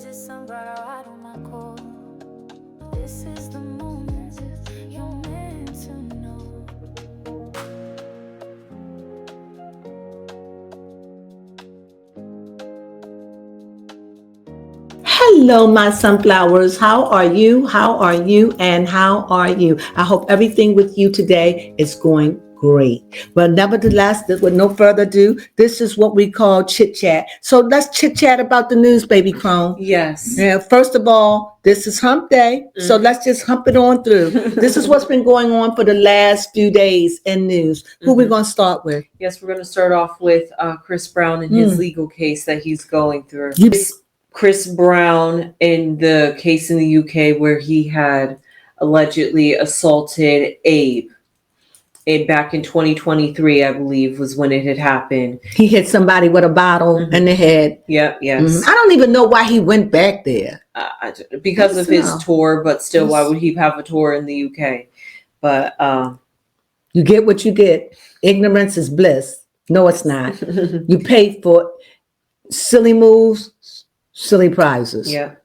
visit some brother out on my call. This is the moment you're meant to know. Hello, my sunflowers. How are you? How are you? And how are you? I hope everything with you today is going great. But nevertheless, with no further ado, this is what we call chit chat. So let's chit chat about the news, baby Crone. Yes. Yeah, first of all, this is hump day. So let's just hump it on through. This is what's been going on for the last few days in news. Who we going to start with? Yes, we're going to start off with Chris Brown and his legal case that he's going through. Chris Brown in the case in the UK where he had allegedly assaulted Abe. Back in 2023, I believe, was when it had happened. He hit somebody with a bottle in the head. Yes. I don't even know why he went back there. Because of his tour, but still, why would he have a tour in the UK? But you get what you get. Ignorance is bliss. No, it's not. You pay for silly moves, silly prizes. Yeah.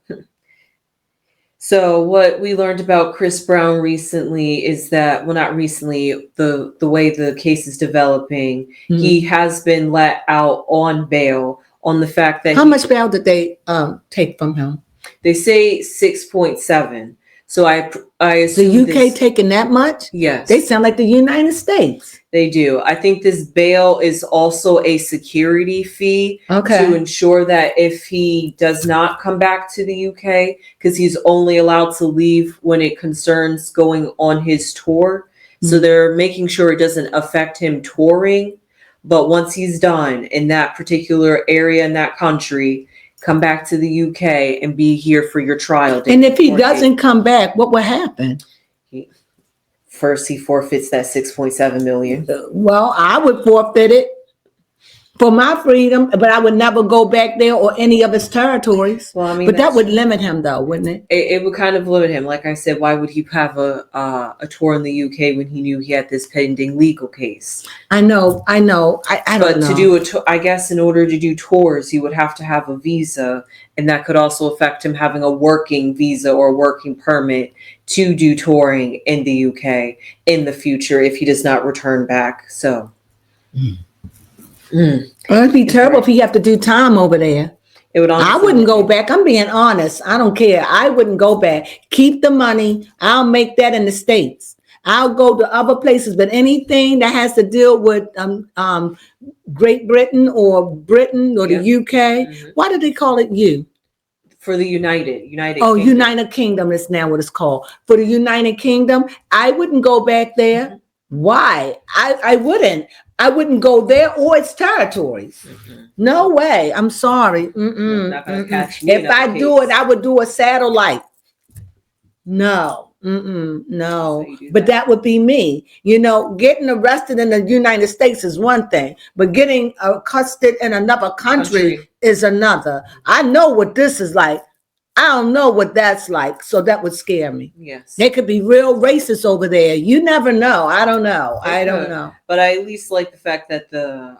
So what we learned about Chris Brown recently is that, well, not recently, the way the case is developing, he has been let out on bail on the fact that how much bail did they take from him? They say 6.7. So I assume the UK taking that much? Yes. They sound like the United States. They do. I think this bail is also a security fee to ensure that if he does not come back to the UK, because he's only allowed to leave when it concerns going on his tour. So they're making sure it doesn't affect him touring. But once he's done in that particular area in that country, come back to the UK and be here for your trial date. And if he doesn't come back, what will happen? First, he forfeits that 6.7 million. Well, I would forfeit it for my freedom, but I would never go back there or any of his territories. Well, I mean, but that would limit him, though, wouldn't it? It would kind of limit him. Like I said, why would he have a tour in the UK when he knew he had this pending legal case? I know. I don't know. But to do I guess in order to do tours, he would have to have a visa, and that could also affect him having a working visa or working permit to do touring in the UK in the future if he does not return back. So. It'd be terrible if he have to do time over there. It would. I wouldn't go back. I'm being honest. I don't care. I wouldn't go back. Keep the money. I'll make that in the States. I'll go to other places, but anything that has to deal with Great Britain or Britain or the UK, why do they call it U? For the United Kingdom. United Kingdom is now what it's called. For the United Kingdom, I wouldn't go back there. Why? I wouldn't. I wouldn't go there or its territories. No way. I'm sorry. Not gonna catch me if I do it, I would do a satellite. No. No. But that would be me. You know, getting arrested in the United States is one thing, but getting accosted in another country is another. I know what this is like. I don't know what that's like, so that would scare me. Yes. They could be real racist over there. You never know. I don't know. I don't know. But I at least like the fact that the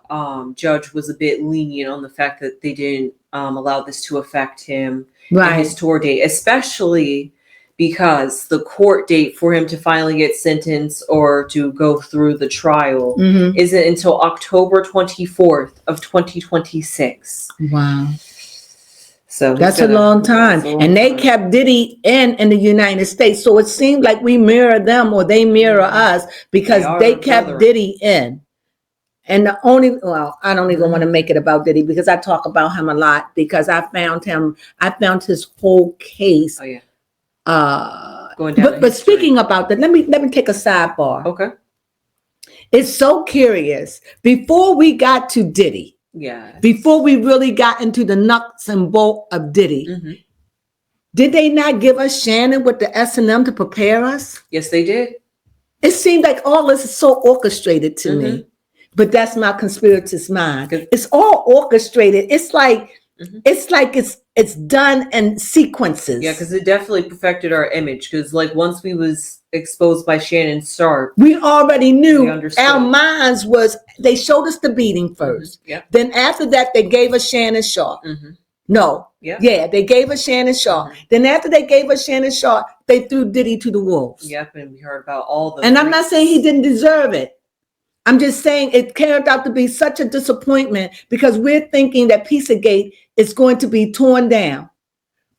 judge was a bit lenient on the fact that they didn't allow this to affect him and his tour date, especially because the court date for him to finally get sentenced or to go through the trial isn't until October 24th of 2026. Wow. So that's a long time. And they kept Diddy in the United States. So it seemed like we mirror them or they mirror us because they kept Diddy in. And I don't even want to make it about Diddy because I talk about him a lot because I found his whole case. Going down but speaking about that, let me take a sidebar. Okay. It's so curious. Before we got to Diddy, before we really got into the nuts and bolts of Diddy, did they not give us Shannon with the S&M to prepare us? Yes, they did. It seemed like all this is so orchestrated to me, but that's my conspiratist mind. It's all orchestrated. It's like it's done in sequences. Yeah, because it definitely perfected our image. Because like once we was exposed by Shannon Sharp, we already knew our minds was. They showed us the beating first. Yeah. Then after that, they gave us Shannon Sharp. No. Yeah. Yeah, they gave us Shannon Sharp. Then after they gave us Shannon Sharp, they threw Diddy to the wolves. Yep, and we heard about all the. And I'm not saying he didn't deserve it. I'm just saying it turned out to be such a disappointment because we're thinking that Pizzagate is going to be torn down.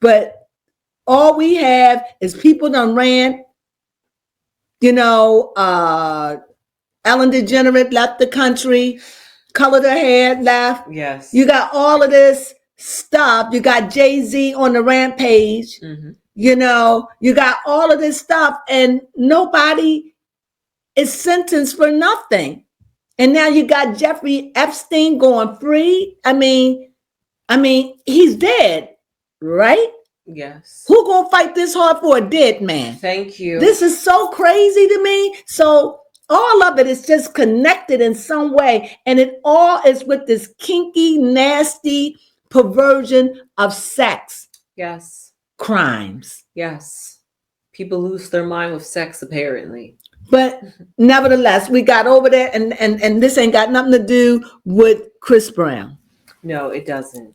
But all we have is people done ran, Ellen DeGeneres left the country, colored her hair, left. Yes. You got all of this stuff. You got Jay-Z on the rampage. Mm-hmm. You got all of this stuff, and nobody is sentenced for nothing. And now you got Jeffrey Epstein going free. I mean, he's dead, right? Yes. Who gonna fight this hard for a dead man? Thank you. This is so crazy to me. So all of it is just connected in some way. And it all is with this kinky, nasty perversion of sex. Yes. Crimes. Yes. People lose their mind with sex, apparently. But nevertheless, we got over there, and this ain't got nothing to do with Chris Brown. No, it doesn't.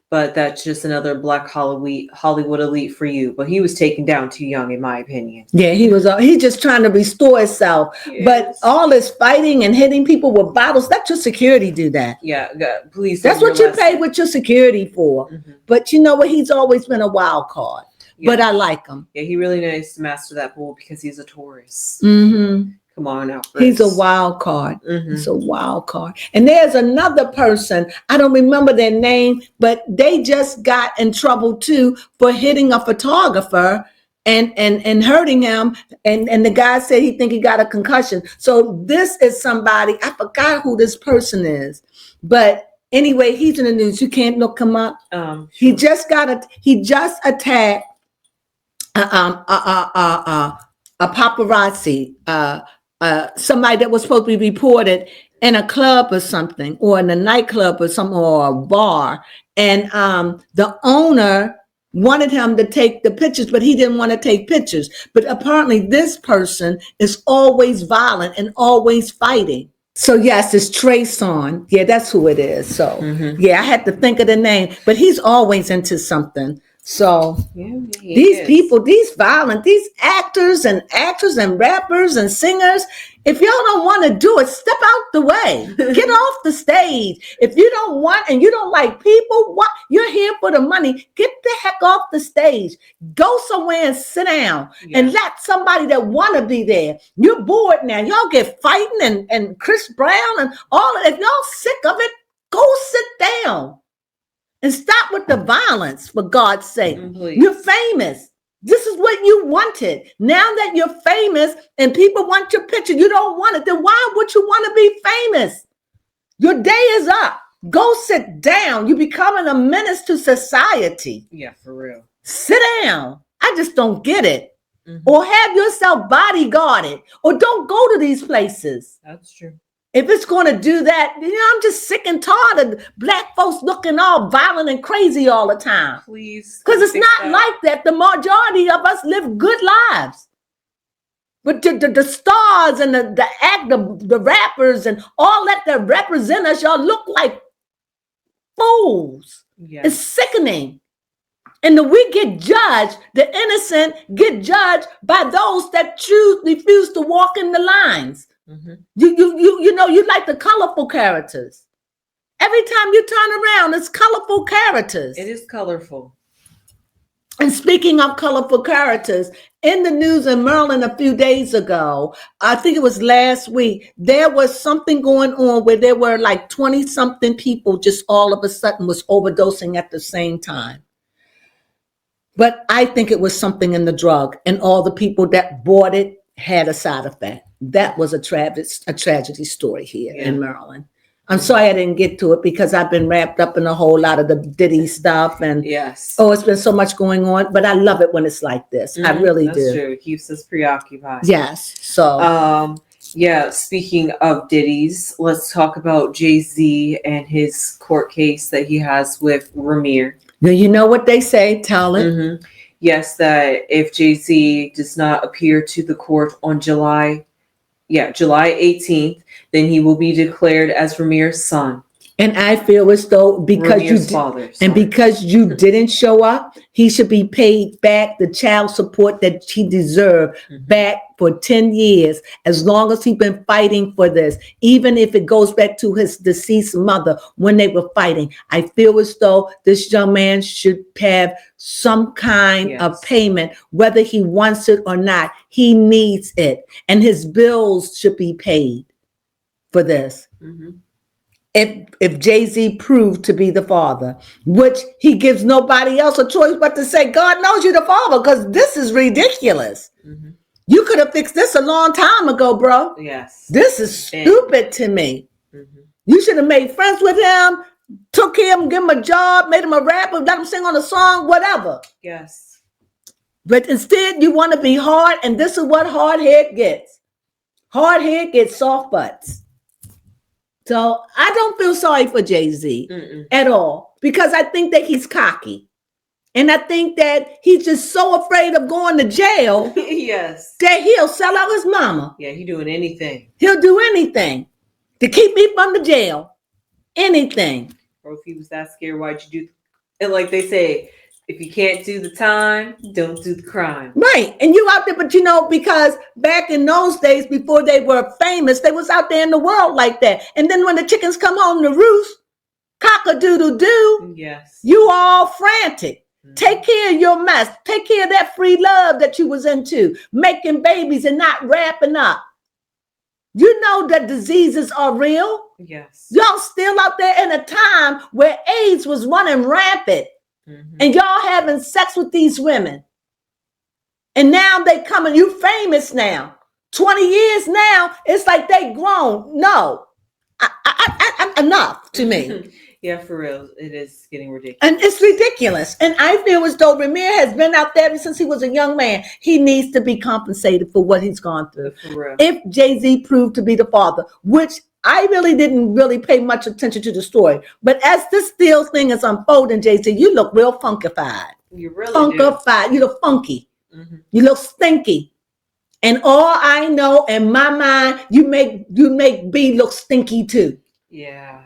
But that's just another Black Hollywood elite for you. But he was taken down too young, in my opinion. Yeah, he's just trying to restore himself. Yes. But all this fighting and hitting people with bottles, let your security do that. Yeah, please. That's what you pay with your security for. Mm-hmm. But you know what? He's always been a wild card. Yeah. But I like him. Yeah, he really needs to master that pool because he's a Taurus. Mm-hmm. Come on now, Chris. He's a wild card. Mm-hmm. He's a wild card. And there's another person, I don't remember their name, but they just got in trouble too for hitting a photographer and hurting him. And the guy said he think he got a concussion. So this is somebody, I forgot who this person is, but anyway, he's in the news. You can't look him up. Sure. He just attacked a paparazzi, somebody that was supposed to be reported in a club or something, or in a nightclub or something, or a bar. And the owner wanted him to take the pictures, but he didn't want to take pictures. But apparently this person is always violent and always fighting. So yes, it's Trayson. Yeah, that's who it is. So yeah, I had to think of the name, but he's always into something. So these people, these actors and rappers and singers, if y'all don't want to do it, step out the way. Get off the stage. If you don't want and you don't like people, what you're here for the money, get the heck off the stage. Go somewhere and sit down and let somebody that want to be there. You're bored now. Y'all get fighting and Chris Brown and all of it. If y'all sick of it, go sit down. And stop with the violence, for God's sake. Please. You're famous. This is what you wanted. Now that you're famous and people want your picture, you don't want it. Then why would you want to be famous? Your day is up. Go sit down. You're becoming a menace to society. Yeah, for real. Sit down. I just don't get it. Or have yourself bodyguarded. Or don't go to these places. That's true. If it's going to do that, I'm just sick and tired of black folks looking all violent and crazy all the time. Please. Because it's not like that. The majority of us live good lives. But the stars and the rappers and all that represent us, y'all look like fools. Yes. It's sickening. And we get judged, the innocent get judged by those that refuse to walk in the lines. You like the colorful characters. Every time you turn around, it's colorful characters. It is colorful. And speaking of colorful characters, in the news in Maryland a few days ago, I think it was last week, there was something going on where there were like 20-something people just all of a sudden was overdosing at the same time. But I think it was something in the drug, and all the people that bought it had a side effect. That was a tragedy story here in Maryland. I'm sorry I didn't get to it because I've been wrapped up in a whole lot of the Diddy stuff. And it's been so much going on. But I love it when it's like this. I really do. That's true. It keeps us preoccupied. Yes. So. Speaking of Diddy's, let's talk about Jay-Z and his court case that he has with Ramir. Now, you know what they say? Tell it. Yes, that if Jay-Z does not appear to the court on July 18th, then he will be declared as Ramir's son. And I feel as though because because you didn't show up, he should be paid back the child support that he deserved back for 10 years, as long as he's been fighting for this, even if it goes back to his deceased mother when they were fighting. I feel as though this young man should have some kind of payment, whether he wants it or not. He needs it, and his bills should be paid for this. If Jay-Z proved to be the father, which he gives nobody else a choice but to say, God knows you're the father, because this is ridiculous. You could have fixed this a long time ago, bro. Yes. This is stupid to me. You should have made friends with him, took him, give him a job, made him a rapper, let him sing on a song, whatever. Yes. But instead, you want to be hard, and this is what hard head gets. Hard head gets soft butts. So I don't feel sorry for Jay-Z at all, because I think that he's cocky. And I think that he's just so afraid of going to jail that he'll sell out his mama. Yeah, he's doing anything. He'll do anything to keep me from the jail. Anything. Or if he was that scared, why'd you do? And like they say, if you can't do the time, don't do the crime. Right. And you out there, but you know, because back in those days, before they were famous, they was out there in the world like that. And then when the chickens come home to roost, cock-a-doodle-doo, you all frantic. Take care of your mess. Take care of that free love that you was into, making babies and not wrapping up. You know that diseases are real. Yes. Y'all still out there in a time where AIDS was running rampant. And y'all having sex with these women. And now they coming, you famous now. 20 years now, it's like they grown. No. Enough to me. Yeah, for real. It is getting ridiculous. And it's ridiculous. And I feel as though Ramir has been out there ever since he was a young man. He needs to be compensated for what he's gone through. For real. If Jay-Z proved to be the father, which I really didn't pay much attention to the story. But as this still thing is unfolding, Jay-Z, you look real funkified. You really funkified. You look funky. You look stinky. And all I know in my mind, you make B look stinky too. Yeah.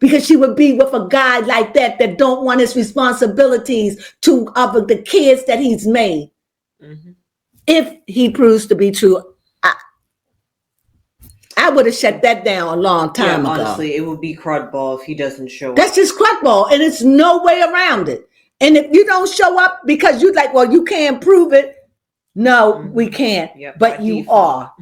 Because she would be with a guy like that don't want his responsibilities to other the kids that he's made. If he proves to be true, I would have shut that down a long time ago. Honestly, it would be crudball if he doesn't show up. That's just crudball, and it's no way around it. And if you don't show up because you're like, well, you can't prove it. No, we can't. But you are.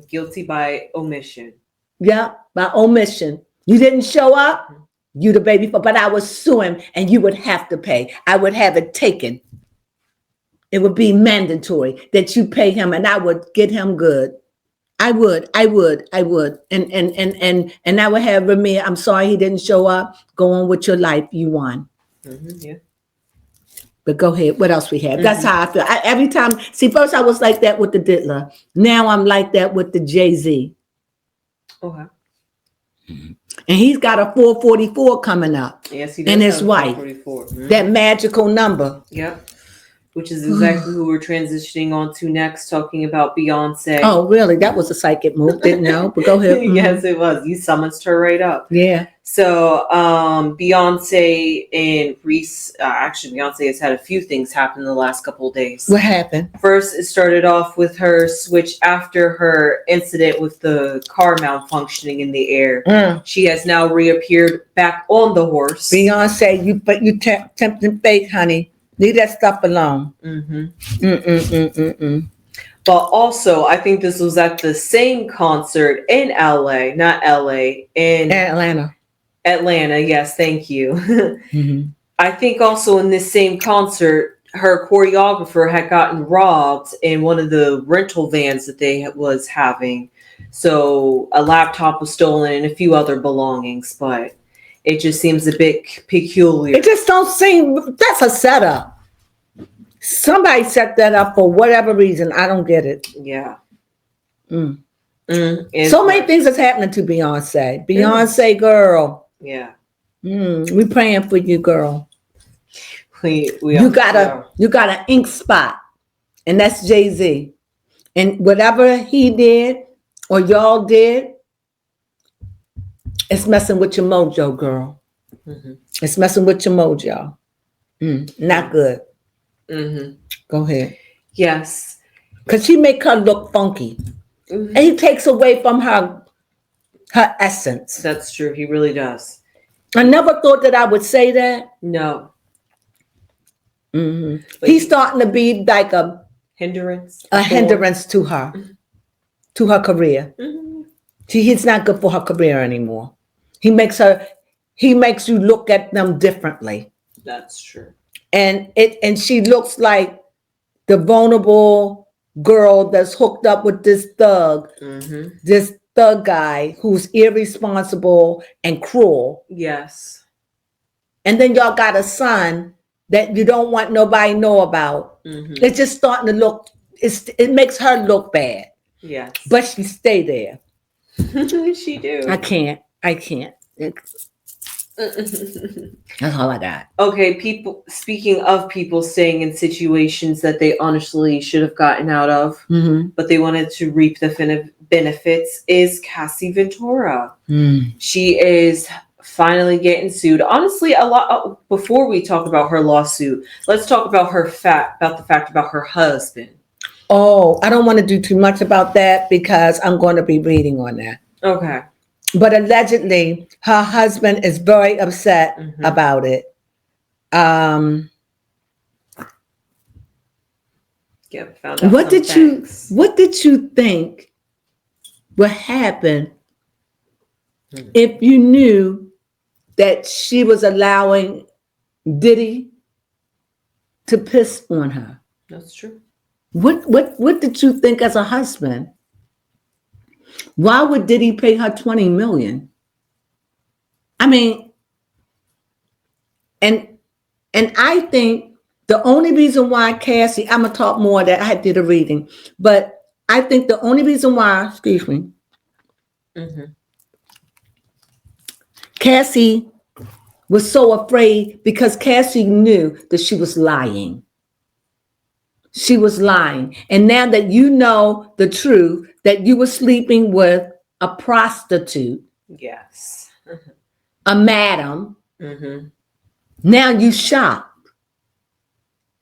Guilty by omission. Yeah, by omission. You didn't show up, you the baby, but I would sue him and you would have to pay. I would have it taken. It would be mandatory that you pay him, and I would get him good. I would. And I would have Ramir, I'm sorry he didn't show up. Go on with your life. You won. But go ahead. What else we have? That's how I feel. Every time, first I was like that with the Diddler. Now I'm like that with the Jay-Z. Okay. And he's got a 444 coming up. Yes, he does. And his wife. That magical number. Yep. Which is exactly who we're transitioning on to next, talking about Beyonce. Oh, really? That was a psychic move. Didn't know, but go ahead. Yes, it was. You summoned her right up. Yeah. So Beyonce and Reese, actually Beyonce has had a few things happen in the last couple of days. What happened? First, it started off with her switch after her incident with the car malfunctioning in the air. She has now reappeared back on the horse. Beyonce, you tempting fate, honey. Leave that stuff alone. But also, I think this was at the same concert in LA, not LA, in Atlanta. Atlanta, yes, thank you. I think also in this same concert, her choreographer had gotten robbed in one of the rental vans that they was having. So a laptop was stolen and a few other belongings, but it just seems a bit peculiar. It just don't seem, that's a setup. Somebody set that up for whatever reason. I don't get it. Yeah. So many things that's happening to Beyonce. Beyonce, girl. Yeah. We praying for you, girl. You got an ink spot, and that's Jay-Z. And whatever he did or y'all did, It's messing with your mojo, girl. Mm-hmm. It's messing with your mojo. Not good. Mm-hmm. Go ahead. Yes. Because she make her look funky. Mm-hmm. And he takes away from her essence. That's true. He really does. I never thought that I would say that. No. Mm-hmm. He's starting to be like a hindrance. hindrance to her career. Mm-hmm. He's not good for her career anymore. He makes you look at them differently. That's true. And she looks like the vulnerable girl that's hooked up with this thug, this thug guy who's irresponsible and cruel. Yes. And then y'all got a son that you don't want nobody know about. Mm-hmm. It's just starting to look, it makes her look bad. Yes. But she stay there. She do. I can't. That's all I got. Okay, speaking of people staying in situations that they honestly should have gotten out of, but they wanted to reap the benefits, is Cassie Ventura. She is finally getting sued. Honestly, a lot before we talk about her lawsuit, let's talk about the fact about her husband. Oh, I don't want to do too much about that because I'm going to be reading on that. Okay. But allegedly, her husband is very upset about it. Found out what did you think would happen if you knew that she was allowing Diddy to piss on her? That's true. What did you think as a husband? Why would Diddy pay her $20 million? I mean, and I think the only reason why Cassie, I'm gonna talk more that I did a reading, but I think the only reason why, Cassie was so afraid because Cassie knew that she was lying. She was lying. And now that you know the truth, that you were sleeping with a prostitute. Yes. A madam. Now you shocked.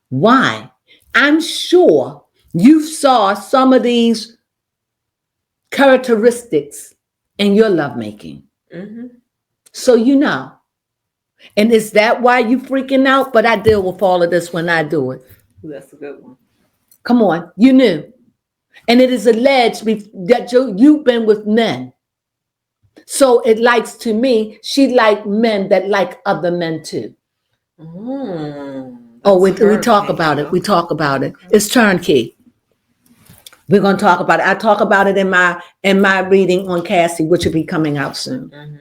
Why? I'm sure you saw some of these characteristics in your lovemaking. So you know. And is that why you freaking out? But I deal with all of this when I do it. That's a good one. Come on, you knew. And it is alleged that you've been with men. So it likes to me, she liked men that like other men too. We talk about it. We talk about it. It's turnkey. We're going to talk about it. I talk about it in my reading on Cassie, which will be coming out soon.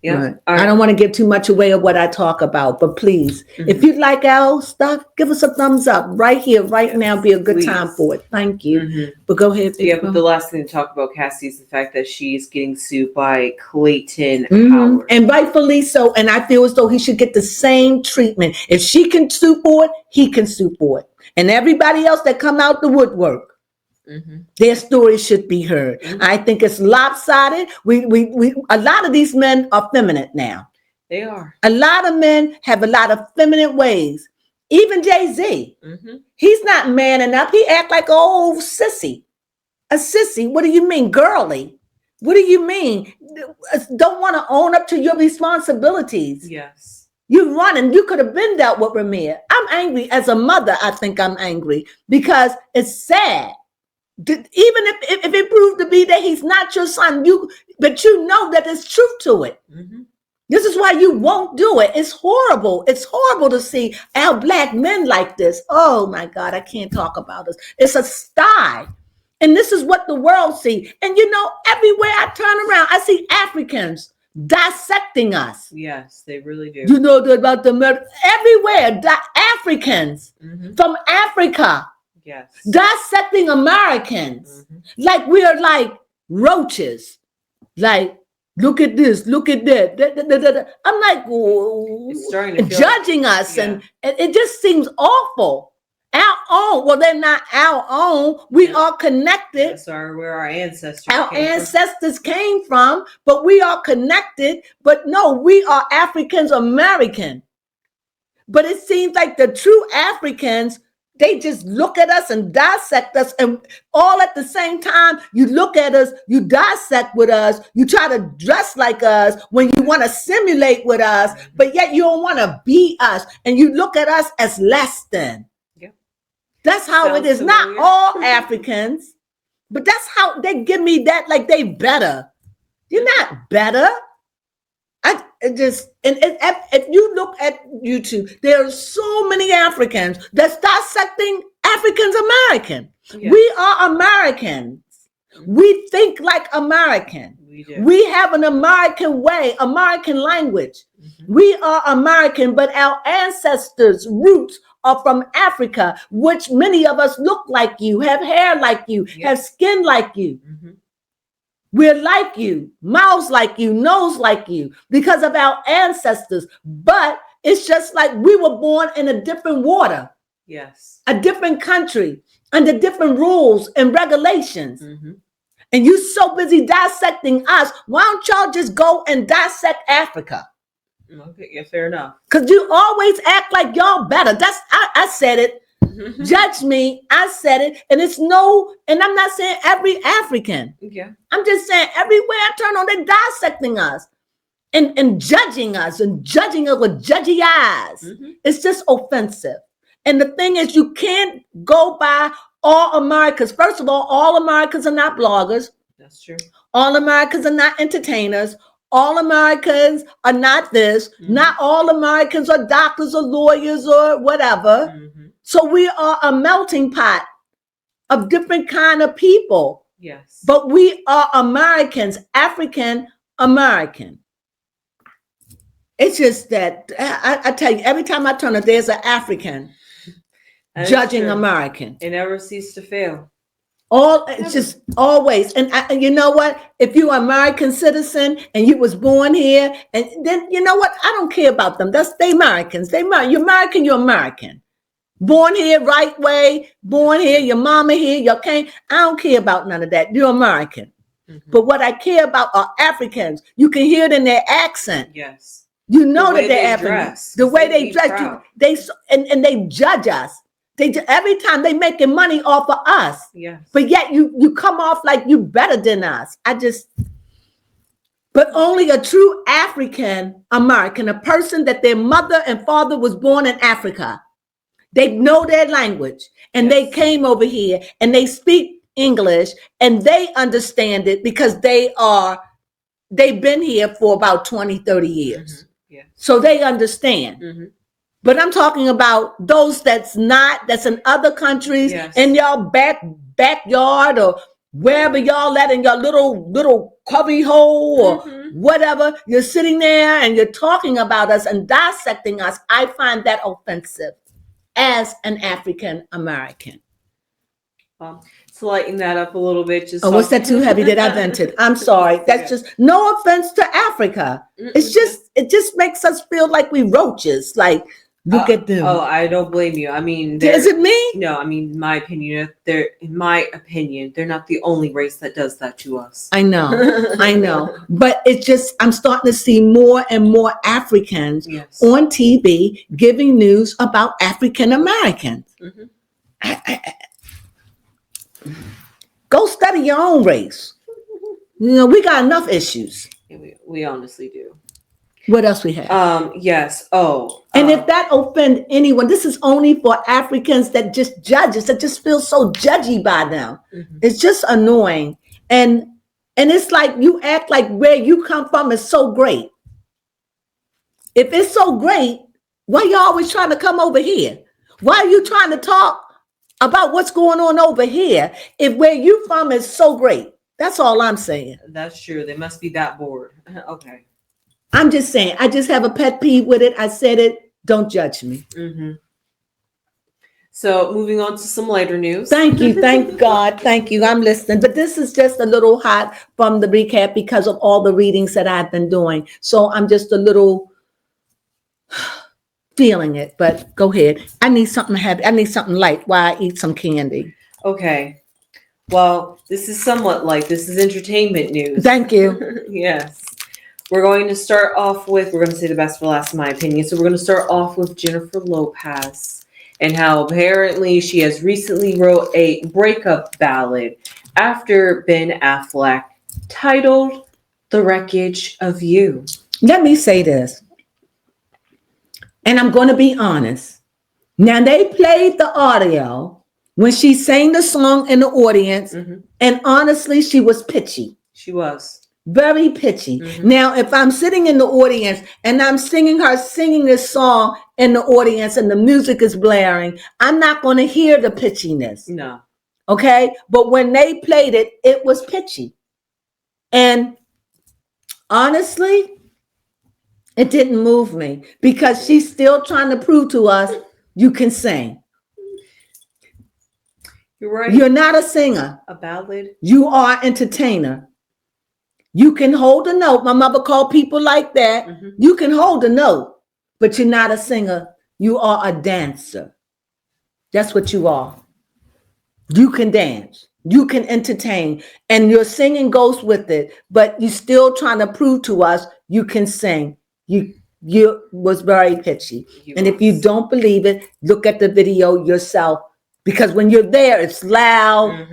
Yeah. Right. I don't want to give too much away of what I talk about, but please, if you like our stuff, give us a thumbs up right here, right now. Be a good time for it. Thank you. But go ahead. But the last thing to talk about Cassie is the fact that she's getting sued by Clayton Howard. And rightfully so. And I feel as though he should get the same treatment. If she can sue for it, he can sue for it. And everybody else that come out the woodwork, their story should be heard. I think it's lopsided. We a lot of these men are feminine now. They are. A lot of men have a lot of feminine ways. Even Jay-Z. He's not man enough. He act like an old sissy. A sissy. What do you mean? Girly. What do you mean? Don't want to own up to your responsibilities. Yes. You running. You could have been dealt with Ramir. I'm angry. As a mother, I think I'm angry because it's sad. Even if it proved to be that he's not your son, but you know that there's truth to it. This is why you won't do it. It's horrible. It's horrible to see our black men like this. Oh my God, I can't talk about this. It's a sty. And this is what the world sees. And you know, everywhere I turn around, I see Africans dissecting us. Yes, they really do. You know about the murder everywhere. Africans from Africa. Yes. Dissecting Americans like we are like roaches. Like, look at this, look at that. I'm like, it's starting to judging us, and it just seems awful. Our own. Well, they're not our own. We are connected. That's where our ancestors came from, but we are connected. But no, we are Africans American. But it seems like the true Africans, they just look at us and dissect us, and all at the same time. You look at us, you dissect with us, you try to dress like us when you want to simulate with us, but yet you don't want to be us, and you look at us as less than. Yeah. That's how it is. Familiar. Not all Africans, but that's how they give me that, like they better. You're not better. If you look at YouTube, there are so many Africans that's dissecting Africans American. Yeah. We are Americans. We think like American. We have an American way, American language. Mm-hmm. We are American, but our ancestors' roots are from Africa, which many of us look like you, have hair like you, have skin like you. Mm-hmm. We're like you, mouths like you, nose like you, because of our ancestors. But it's just like we were born in a different water. Yes. A different country, under different rules and regulations. Mm-hmm. And you so busy dissecting us, why don't y'all just go and dissect Africa? Okay, yeah, fair enough. Because you always act like y'all better. I said it. Judge me. I said it. And and I'm not saying every African. Yeah. I'm just saying everywhere I turn on, they're dissecting us and judging us with judgy eyes. Mm-hmm. It's just offensive. And the thing is, you can't go by all Americans. First of all Americans are not bloggers. That's true. All Americans are not entertainers. All Americans are not this. Mm-hmm. Not all Americans are doctors or lawyers or whatever. Mm-hmm. So we are a melting pot of different kind of people. Yes. But we are Americans, African American. It's just that I tell you, every time I turn it, there's an African judging American. It never ceases to fail. It's just always. And you know what? If you're an American citizen and you was born here, and then you know what? I don't care about them. They Americans. You're American, you're American. Born here, right way, born here, your mama here, your king. I don't care about none of that. You're American. Mm-hmm. But what I care about are Africans. You can hear it in their accent. Yes. You know that they're African. The way they dress, and they judge us. Every time they making money off of us. Yes. But yet you come off like you better than us. But only a true African American, a person that their mother and father was born in Africa. They know their language, and they came over here and they speak English, and they understand it because they've been here for about 20, 30 years. Mm-hmm. Yeah. So they understand. Mm-hmm. But I'm talking about those that's in other countries, in y'all backyard or wherever y'all at in your little cubby hole or whatever. You're sitting there and you're talking about us and dissecting us. I find that offensive as an African American. To lighten that up a little bit. Was that too heavy that I vented? I'm sorry. That's just no offense to Africa. It just makes us feel like we roaches. Like, look at them. Oh, I don't blame you. I mean, is it me? No, I mean, in my opinion, they're not the only race that does that to us. I know. But it's just, I'm starting to see more and more Africans on TV giving news about African Americans. Mm-hmm. Go study your own race. We got enough issues. Yeah, we honestly do. What else we have? Yes. And if that offend anyone, this is only for Africans that just judge us, that just feel so judgy by them. Mm-hmm. It's just annoying. And it's like you act like where you come from is so great. If it's so great, why you always trying to come over here? Why are you trying to talk about what's going on over here if where you from is so great? That's all I'm saying. That's true. They must be that bored. Okay. I'm just saying, I just have a pet peeve with it. I said it. Don't judge me. Mm-hmm. So moving on to some lighter news. Thank you. Thank God. Thank you. I'm listening. But this is just a little hot from the recap because of all the readings that I've been doing. So I'm just a little feeling it, but go ahead. I need something heavy. I need something light while I eat some candy. Okay. Well, this is somewhat light. This is entertainment news. Thank you. Yes. We're going to start off with, we're going to say the best for last, in my opinion. So we're going to start off with Jennifer Lopez and how apparently she has recently wrote a breakup ballad after Ben Affleck titled The Wreckage of You. Let me say this, and I'm going to be honest. Now, they played the audio when she sang the song in the audience, and honestly, she was pitchy. She was. Very pitchy. Now, if I'm sitting in the audience and I'm singing this song in the audience and the music is blaring, I'm not going to hear the pitchiness. No. Okay? But when they played it, it was pitchy. And honestly, it didn't move me because she's still trying to prove to us you can sing. You're right. You're not a singer. A ballad. You are an entertainer. You can hold a note. My mother called people like that. You can hold a note, but you're not a singer. You are a dancer. That's what you are. You can dance. You can entertain. And your singing goes with it, but you're still trying to prove to us you can sing. You was very pitchy. If you don't believe it, look at the video yourself, because when you're there, it's loud.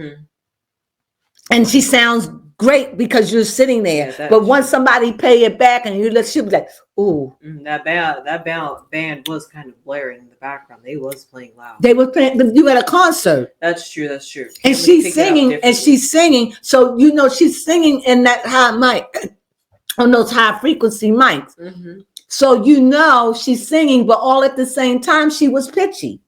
And she sounds great because you're sitting there. Yeah, but once somebody pay it back and she'll be like, ooh. That band was kind of blaring in the background. They was playing loud. They were playing, you at a concert. That's true. And she's singing. So, she's singing in that high mic, on those high frequency mics. So, she's singing, but all at the same time, she was pitchy.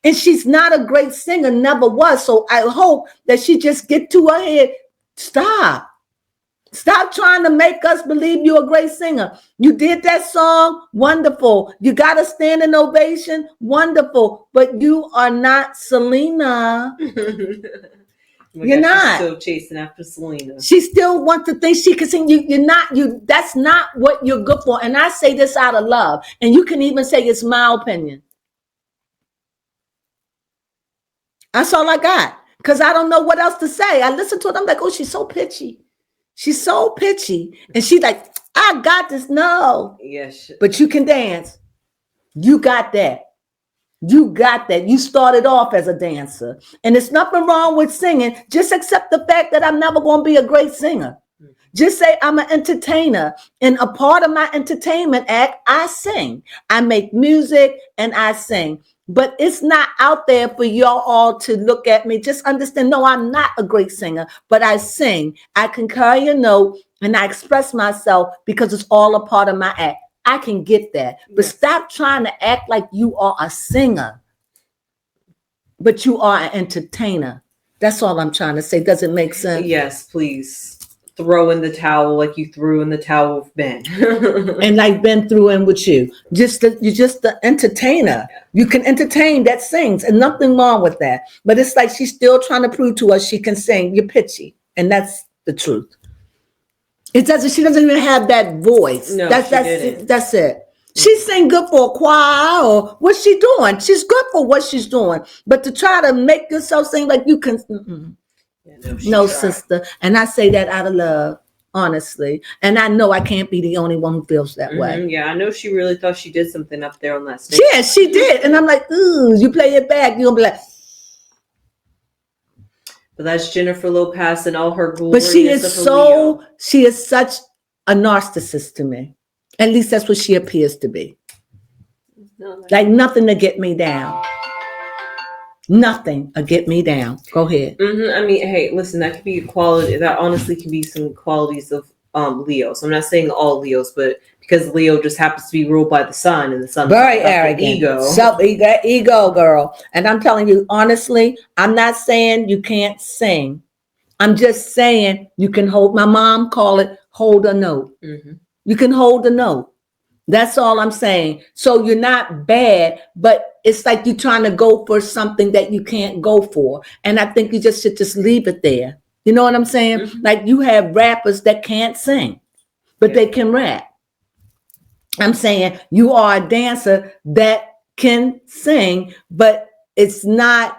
And she's not a great singer, never was. So I hope that she just get to her head. Stop trying to make us believe you're a great singer. You did that song, wonderful. You got a standing ovation, wonderful. But you are not Selena. You're not. She's still chasing after Selena. She still wants to think she can sing. You're not. That's not what you're good for. And I say this out of love. And you can even say it's my opinion. That's all I got. Because I don't know what else to say. I listen to it. I'm like, oh, she's so pitchy. She's so pitchy. And she's like, I got this. No. Yes. But you can dance. You got that. You got that. You started off as a dancer. And there's nothing wrong with singing. Just accept the fact that I'm never going to be a great singer. Just say I'm an entertainer. And a part of my entertainment act, I sing. I make music and I sing. But it's not out there for y'all all to look at me. Just understand, no, I'm not a great singer, but I sing. I can carry a note and I express myself because it's all a part of my act. I can get that. But stop trying to act like you are a singer, but you are an entertainer. That's all I'm trying to say. Does it make sense? Yes, please. Throw in the towel like you threw in the towel with Ben. And like Ben threw in with you. You're just the entertainer. You can entertain that sings and nothing wrong with that. But it's like she's still trying to prove to us she can sing. You're pitchy. And that's the truth. She doesn't even have that voice. No, that's it. She sang good for a choir or what's she doing? She's good for what she's doing. But to try to make yourself sing like you can, no, sister. And I say that out of love, honestly. And I know I can't be the only one who feels that way. Yeah, I know she really thought she did something up there on that stage. Yeah, she did. And I'm like, ooh, you play it back, you're going to be like. But that's Jennifer Lopez and all her glory. But she is such a narcissist to me. At least that's what she appears to be. Like nothing to get me down. Nothing to get me down. Go ahead. I mean, hey, listen, that could be a quality. That honestly can be some qualities of Leo. So I'm not saying all Leos, but because Leo just happens to be ruled by the sun, and the sun very arrogant, ego girl. And I'm telling you honestly, I'm not saying you can't sing. I'm just saying you can hold. My mom call it hold a note. You can hold a note. That's all I'm saying. So you're not bad, but it's like you're trying to go for something that you can't go for. And I think you should just leave it there. You know what I'm saying? Like you have rappers that can't sing, but they can rap. I'm saying you are a dancer that can sing, but it's not.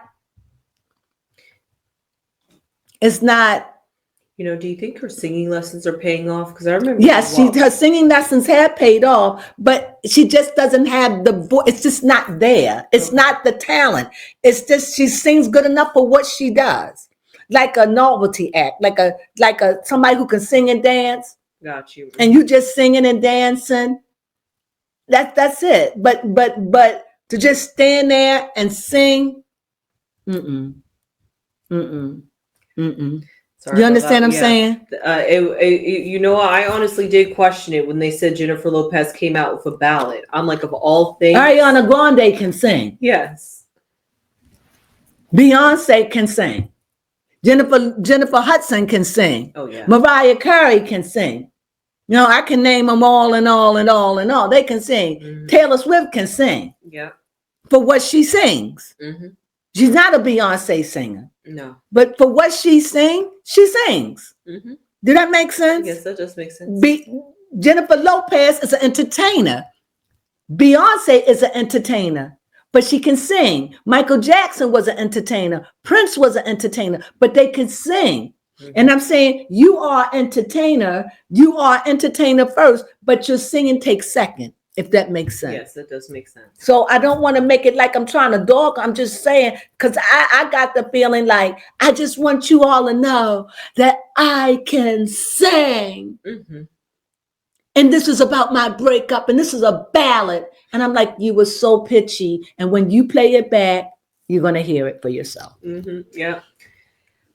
You know, do you think her singing lessons are paying off? Because I remember. Yes, her singing lessons have paid off, but she just doesn't have the voice. It's just not there. It's not the talent. It's just she sings good enough for what she does, like a novelty act, like a somebody who can sing and dance. Got you. And you just singing and dancing. That's it. But to just stand there and sing, Sorry, you understand what I'm saying? You know, I honestly did question it when they said Jennifer Lopez came out with a ballad. I'm like, of all things, Ariana Grande can sing. Yes. Beyonce can sing. Jennifer Hudson can sing. Oh yeah. Mariah Carey can sing. You know, I can name them all and all and all and all. They can sing. Mm-hmm. Taylor Swift can sing. Yeah. For what she sings. Mm-hmm. She's not a Beyonce singer. No. But for what she sings, she sings. Mm-hmm. Did that make sense? Yes, that does make sense. Jennifer Lopez is an entertainer. Beyonce is an entertainer, but she can sing. Michael Jackson was an entertainer. Prince was an entertainer, but they can sing. Mm-hmm. And I'm saying you are entertainer. You are entertainer first, but your singing takes second. If that makes sense. Yes, that does make sense. So I don't want to make it like I'm trying to dog. I'm just saying, because I got the feeling like I just want you all to know that I can sing. Mm-hmm. And this is about my breakup, and this is a ballad. And I'm like, you were so pitchy. And when you play it back, you're going to hear it for yourself. Mm-hmm. Yeah.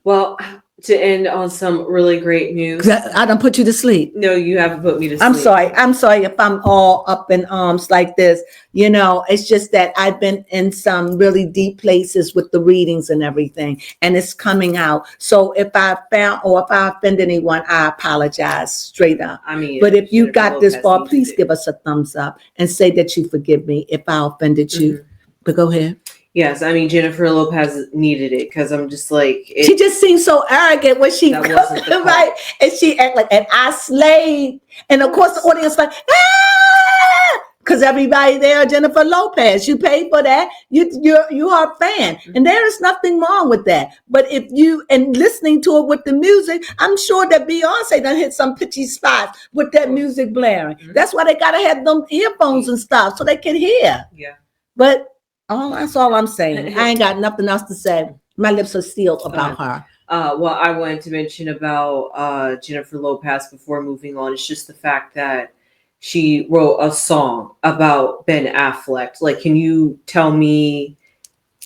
Well, to end on some really great news. I don't put you to sleep. No, you haven't put me to sleep. I'm sorry if I'm all up in arms like this. You know, it's just that I've been in some really deep places with the readings and everything, and it's coming out. So if I offend anyone, I apologize straight up. I mean, but if you got this far, please give us a thumbs up and say that you forgive me if I offended you. Mm-hmm. But go ahead. Yes, I mean, Jennifer Lopez needed it because I'm just like... she just seems so arrogant when she comes, right? And she act like, and I slayed. And of course, the audience like, ah! Because everybody there, Jennifer Lopez, you paid for that. You are a fan. Mm-hmm. And there is nothing wrong with that. But if you, and listening to it with the music, I'm sure that Beyonce done hit some pitchy spots with that music blaring. Mm-hmm. That's why they got to have them earphones and stuff so they can hear. Yeah. But... that's all I'm saying. I ain't got nothing else to say. My lips are sealed about her. Well, I wanted to mention about Jennifer Lopez before moving on. It's just the fact that she wrote a song about Ben Affleck. Like, can you tell me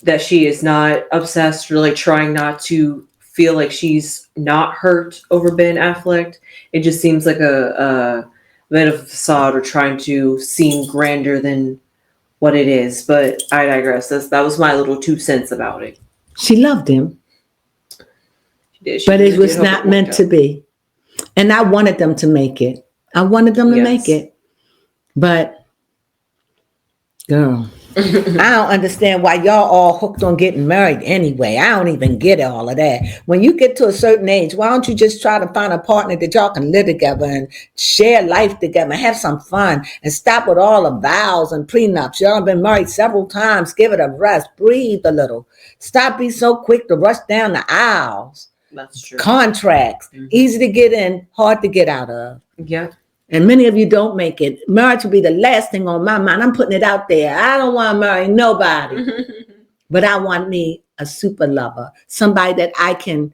that she is not obsessed or like trying not to feel like she's not hurt over Ben Affleck? It just seems like a bit of a facade or trying to seem grander than what it is, but I digress. That was my little 2 cents about it. She loved him. She did. But it was not meant to be. And I wanted them to make it. I wanted them to make it. But, girl, I don't understand why y'all all hooked on getting married anyway. I don't even get all of that. When you get to a certain age, why don't you just try to find a partner that y'all can live together and share life together and have some fun and stop with all the vows and prenups. Y'all have been married several times. Give it a rest. Breathe a little. Stop being so quick to rush down the aisles. That's true. Contracts. Mm-hmm. Easy to get in, hard to get out of. Yeah. And many of you don't make it. Marriage will be the last thing on my mind. I'm putting it out there. I don't want to marry nobody. But I want me a super lover. Somebody that I can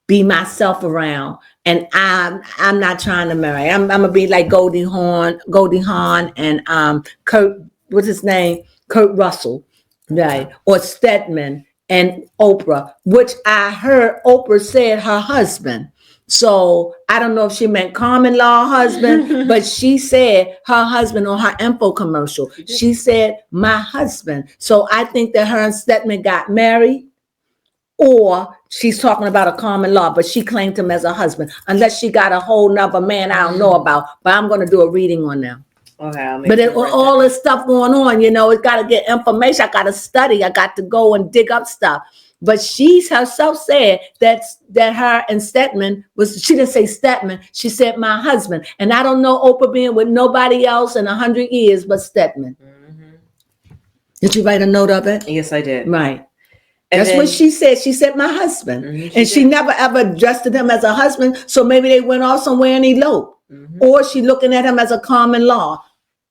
be myself around. And I'm not trying to marry. I'm going to be like Goldie Hawn and Kurt, what's his name? Kurt Russell. Right. Or Stedman and Oprah, which I heard Oprah said her husband. So I don't know if she meant common law husband, but she said her husband on her info commercial. She said my husband. So I think that her and Stedman got married, or she's talking about a common law, but she claimed him as a husband, unless she got a whole nother man I don't know about. But I'm going to do a reading on them. Okay, but all this stuff going on, you know, it's got to get information. I got to study. I got to go and dig up stuff. But she herself said that her and Stedman was, she didn't say Stedman, she said my husband. And I don't know Oprah being with nobody else in 100 years but Stedman. Did you write a note of it? Yes, I did. Right. That's what she said. She said my husband. And she never ever adjusted him as a husband. So maybe they went off somewhere and eloped. Or she looking at him as a common law.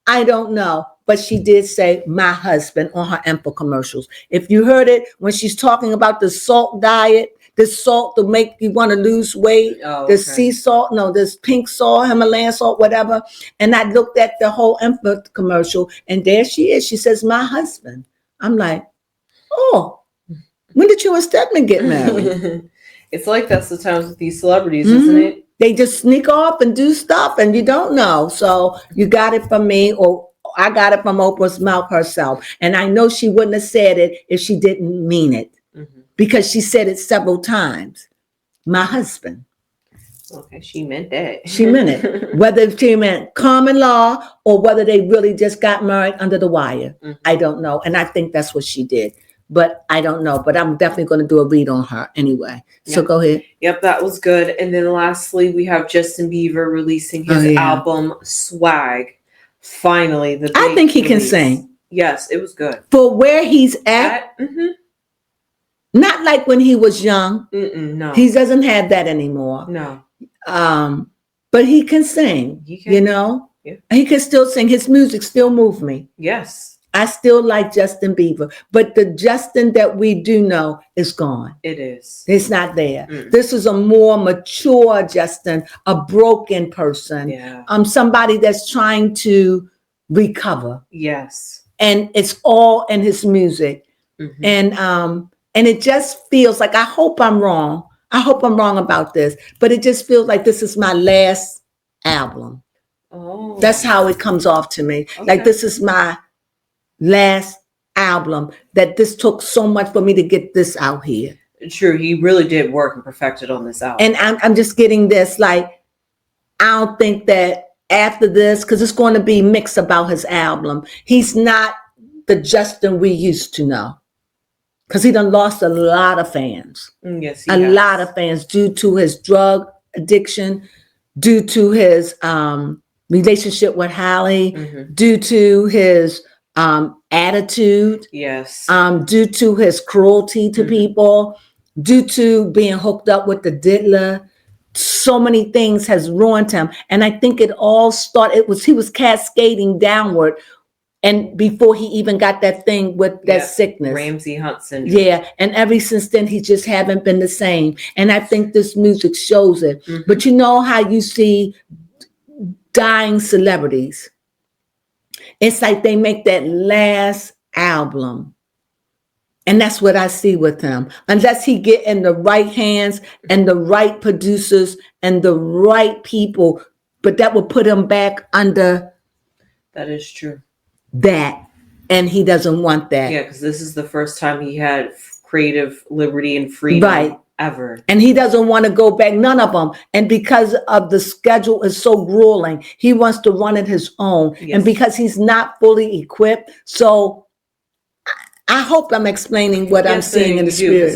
I don't know. But she did say my husband on her info commercials. If you heard it, when she's talking about the salt diet, this salt to make you want to lose weight, the sea salt, no, this pink salt, Himalayan salt, whatever. And I looked at the whole info commercial, and there she is. She says, my husband. I'm like, oh, when did you and Stedman get married? It's like that sometimes with these celebrities, isn't it? They just sneak off and do stuff, and you don't know. So you got it from me, or I got it from Oprah's mouth herself. And I know she wouldn't have said it if she didn't mean it, because she said it several times. My husband. Okay, she meant that. She meant it. Whether she meant common law or whether they really just got married under the wire. I don't know. And I think that's what she did. But I don't know. But I'm definitely going to do a read on her anyway. So go ahead. Yep, that was good. And then lastly, we have Justin Bieber releasing his album Swag. Finally, I think he can sing. Yes, it was good. For where he's at. Not like when he was young. No. He doesn't have that anymore. No. But he can sing. You know? Yeah. He can still sing. His music still moves me. Yes. I still like Justin Bieber, but the Justin that we do know is gone. It is. It's not there. This is a more mature Justin, a broken person. Yeah. Somebody that's trying to recover. Yes. And it's all in his music. And it just feels like, I hope I'm wrong. I hope I'm wrong about this, but it just feels like this is my last album. Oh. That's how it comes off to me. Okay. Like this is my last album, that this took so much for me to get this out here. True, he really did work and perfected on this album. And I'm just getting this, like, I don't think that after this, because it's going to be mixed about his album, he's not the Justin we used to know. Because he done lost a lot of fans. Yes, he has. Lot of fans due to his drug addiction, due to his relationship with Halle, due to his attitude, yes, due to his cruelty to people, due to being hooked up with the diddler. So many things has ruined him. And I think it all started, he was cascading downward. And before he even got that thing with that sickness. Ramsey Hunt syndrome. Yeah. And ever since then, he just haven't been the same. And I think this music shows it. But you know how you see dying celebrities? It's like they make that last album. And that's what I see with him. Unless he get in the right hands and the right producers and the right people. But that will put him back under. That is true. That. And he doesn't want that. Yeah, because this is the first time he had creative liberty and freedom ever. And he doesn't want to go back, none of them. And because of the schedule is so grueling, he wants to run it his own. Yes. And because he's not fully equipped. So I hope I'm explaining what I'm seeing in the spirit.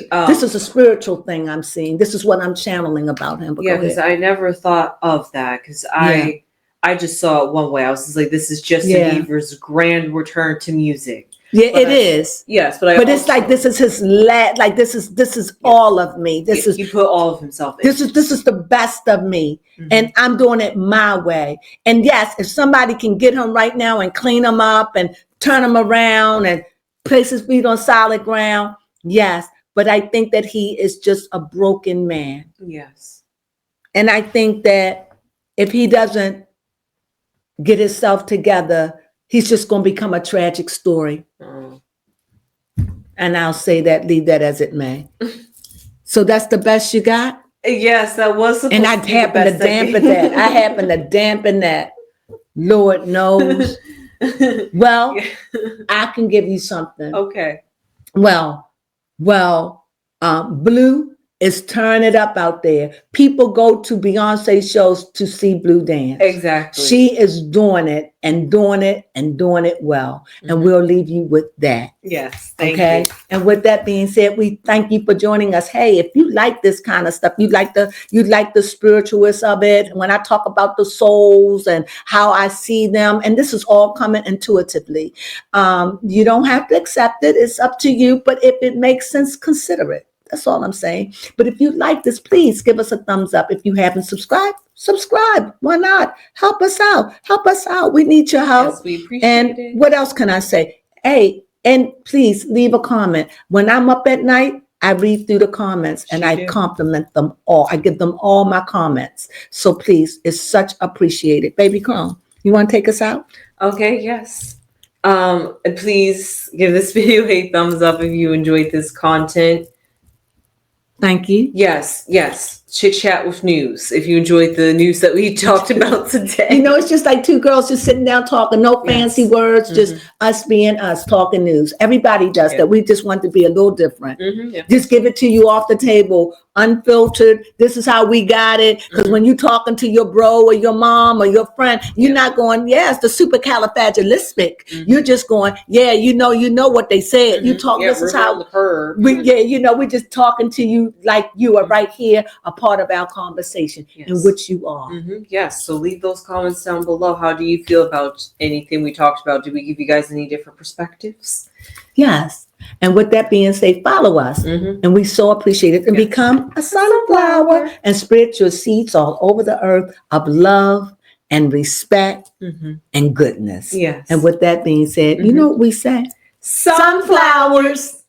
This is a spiritual thing I'm seeing. This is what I'm channeling about him. But yeah, because I never thought of that, because I just saw it one way. I was just like, this is Justin Bieber's grand return to music. Yeah, but it is. Yes, but it's like this is his like this is all of me. This is he put all of himself in. This is the best of me, and I'm doing it my way. And yes, if somebody can get him right now and clean him up and turn him around and place his feet on solid ground, yes. But I think that he is just a broken man. Yes. And I think that if he doesn't get himself together, he's just going to become a tragic story. And I'll say that, leave that as it may. So that's the best you got? Yes, that was. And I happen to dampen that. I happen to dampen that. Lord knows. Well, I can give you something. Okay. Well, Blue is turn it up out there. People go to Beyonce shows to see Blue dance. Exactly. She is doing it and doing it and doing it well. And we'll leave you with that. Yes. Thank you. And with that being said, we thank you for joining us. Hey, if you like this kind of stuff, you like the spiritualist of it. When I talk about the souls and how I see them, and this is all coming intuitively. You don't have to accept it. It's up to you. But if it makes sense, consider it. That's all I'm saying. But if you like this, please give us a thumbs up. If you haven't subscribed, subscribe. Why not? Help us out. Help us out. We need your help. Yes, we appreciate it. What else can I say? Hey, and please leave a comment. When I'm up at night, I read through the comments and I compliment them all. I give them all my comments. So please, it's such appreciated. Baby Crone, you want to take us out? Okay, yes. And please give this video a thumbs up if you enjoyed this content. Thank you. Yes. Chit chat with news. If you enjoyed the news that we talked about today. It's just like two girls just sitting down talking, no fancy words, just us being us, talking news. Everybody does that. We just want to be a little different. Just give it to you off the table, unfiltered. This is how we got it. Because when you're talking to your bro or your mom or your friend, you're not going, it's the supercalifragilistic. You're just going, you know what they said. You talk, this is how we're just talking to you like you are right here, a part of our conversation, in which you are. Yes. So leave those comments down below. How do you feel about anything we talked about? Did we give you guys any different perspectives? Yes. And with that being said, follow us. And we so appreciate it. And become a sunflower and spread your seeds all over the earth of love and respect and goodness. Yes. And with that being said, you know what we say? Sunflowers.